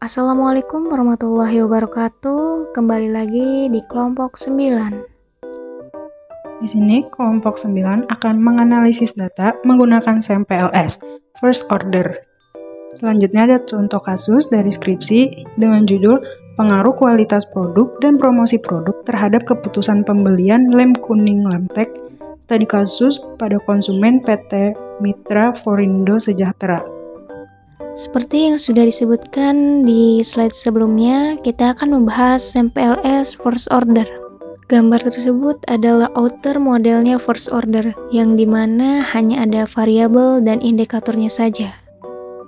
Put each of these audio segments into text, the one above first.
Assalamualaikum warahmatullahi wabarakatuh. Kembali lagi di kelompok 9. Di sini kelompok 9 akan menganalisis data menggunakan SAMPLS, First Order. Selanjutnya ada contoh kasus dari skripsi dengan judul Pengaruh Kualitas Produk dan Promosi Produk terhadap Keputusan Pembelian Lem Kuning Lamtek, studi kasus pada konsumen PT Mitra Forindo Sejahtera. Seperti yang sudah disebutkan di slide sebelumnya, kita akan membahas SAMPLS First Order. Gambar tersebut adalah outer modelnya first order, yang dimana hanya ada variabel dan indikatornya saja.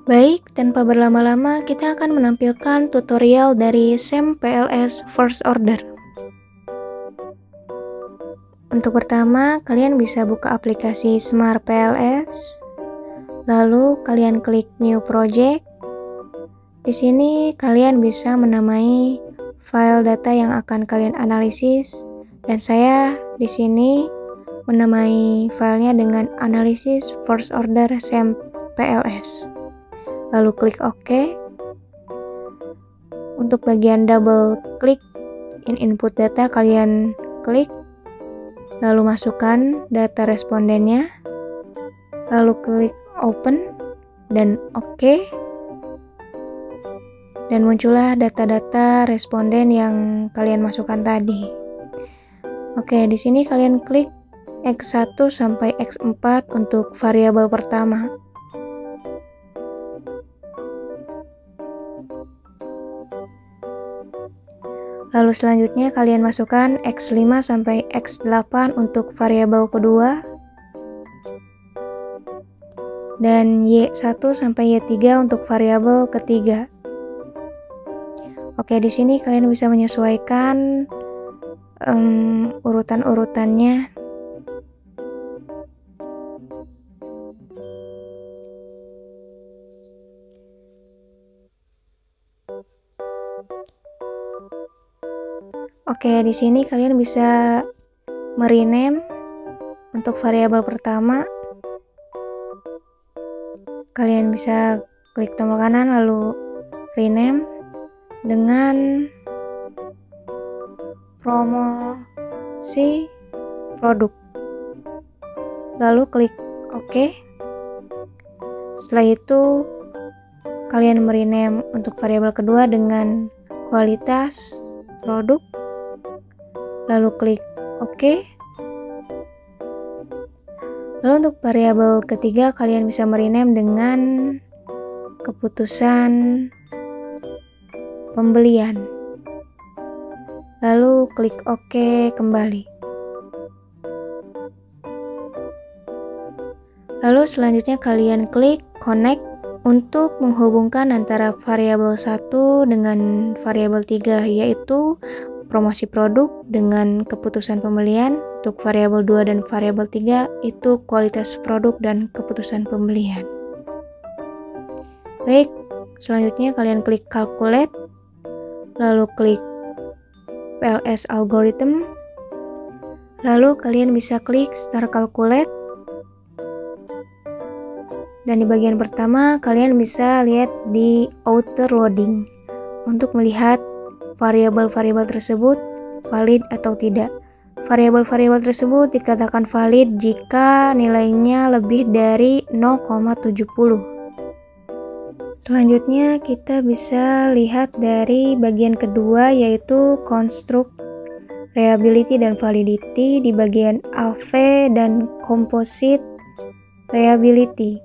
Baik, tanpa berlama-lama kita akan menampilkan tutorial dari SAMPLS First Order. Untuk pertama, kalian bisa buka aplikasi Smart PLS, lalu kalian klik New Project. Di sini kalian bisa menamai file data yang akan kalian analisis, dan saya di sini menamai filenya dengan analisis First Order SAMPLS. Lalu klik OK. Untuk bagian double klik in input data, kalian klik, lalu masukkan data respondennya, lalu klik open dan OK, dan muncullah data-data responden yang kalian masukkan tadi. Oke, di sini kalian klik X1 sampai X4 untuk variabel pertama. Lalu selanjutnya kalian masukkan X5 sampai X8 untuk variabel kedua, dan Y1 sampai Y3 untuk variabel ketiga. Oke, di sini kalian bisa menyesuaikan urutan-urutannya. Oke, di sini kalian bisa merename untuk variabel pertama. Kalian bisa klik tombol kanan lalu rename dengan promosi produk. Lalu klik OK. Setelah itu kalian merename untuk variabel kedua dengan kualitas produk. Lalu klik OK. Lalu untuk variabel ketiga kalian bisa merename dengan keputusan pembelian. Lalu klik OK kembali. Lalu selanjutnya kalian klik connect untuk menghubungkan antara variabel 1 dengan variabel 3, yaitu promosi produk dengan keputusan pembelian. Untuk variabel 2 dan variabel 3 itu kualitas produk dan keputusan pembelian. Baik, selanjutnya kalian klik calculate, lalu klik PLS algorithm, lalu kalian bisa klik start calculate, dan di bagian pertama kalian bisa lihat di outer loading untuk melihat variabel-variabel tersebut valid atau tidak. Variabel-variabel tersebut dikatakan valid jika nilainya lebih dari 0,70. Selanjutnya kita bisa lihat dari bagian kedua, yaitu construct, reliability, dan validity di bagian AV dan composite reliability.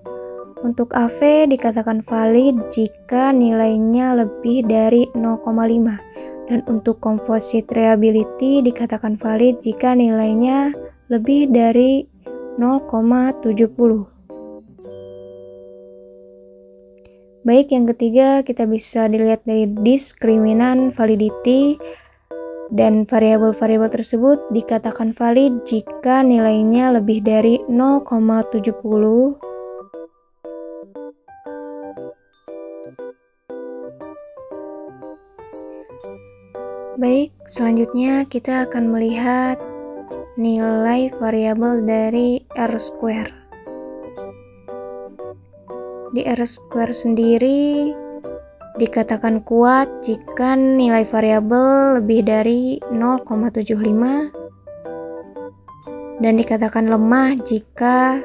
Untuk AV dikatakan valid jika nilainya lebih dari 0,5. Dan untuk composite reliability dikatakan valid jika nilainya lebih dari 0,70. Baik, yang ketiga kita bisa dilihat dari diskriminan validity, dan variabel-variabel tersebut dikatakan valid jika nilainya lebih dari 0,70. Baik, selanjutnya kita akan melihat nilai variabel dari R-square. Di R-square sendiri dikatakan kuat jika nilai variabel lebih dari 0,75 dan dikatakan lemah jika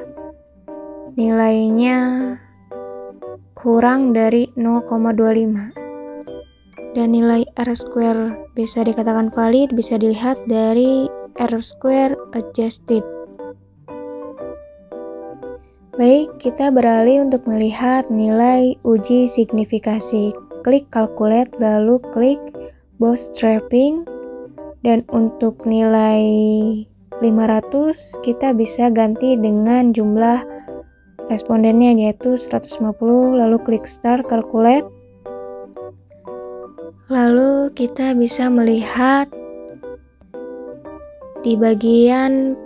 nilainya kurang dari 0,25. Dan nilai R-square bisa dikatakan valid bisa dilihat dari R-square adjusted. Baik, kita beralih untuk melihat nilai uji signifikasi. Klik calculate, lalu klik bootstrapping, dan untuk nilai 500 kita bisa ganti dengan jumlah respondennya yaitu 150, lalu klik start calculate. Lalu kita bisa melihat di bagian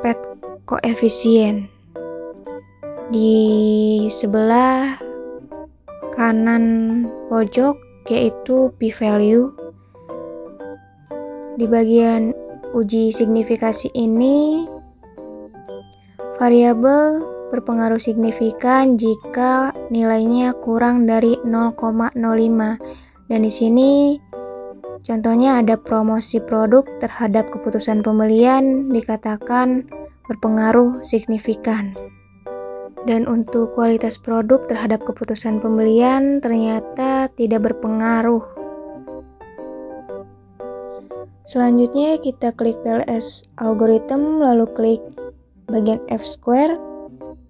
pet koefisien di sebelah kanan pojok yaitu p-value. Di bagian uji signifikasi ini variabel berpengaruh signifikan jika nilainya kurang dari 0,05. Dan di sini contohnya ada promosi produk terhadap keputusan pembelian dikatakan berpengaruh signifikan. Dan untuk kualitas produk terhadap keputusan pembelian ternyata tidak berpengaruh. Selanjutnya kita klik PLS algorithm, lalu klik bagian F-square.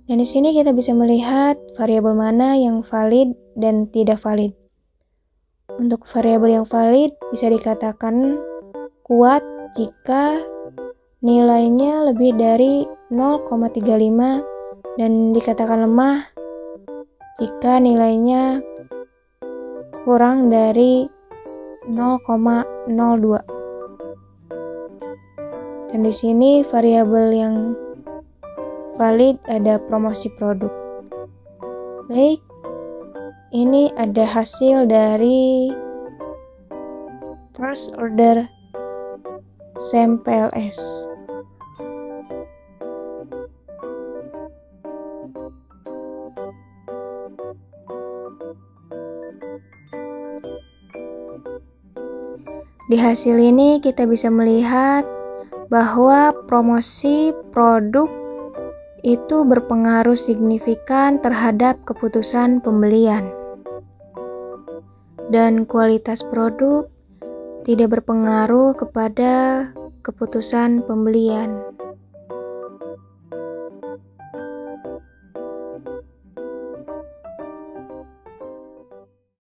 Dan di sini kita bisa melihat variabel mana yang valid dan tidak valid. Untuk variabel yang valid bisa dikatakan kuat jika nilainya lebih dari 0,35 dan dikatakan lemah jika nilainya kurang dari 0,02. Dan di sini variabel yang valid ada promosi produk. Baik, ini ada hasil dari first order SAM PLS. Di hasil ini kita bisa melihat bahwa promosi produk itu berpengaruh signifikan terhadap keputusan pembelian. Dan kualitas produk tidak berpengaruh kepada keputusan pembelian.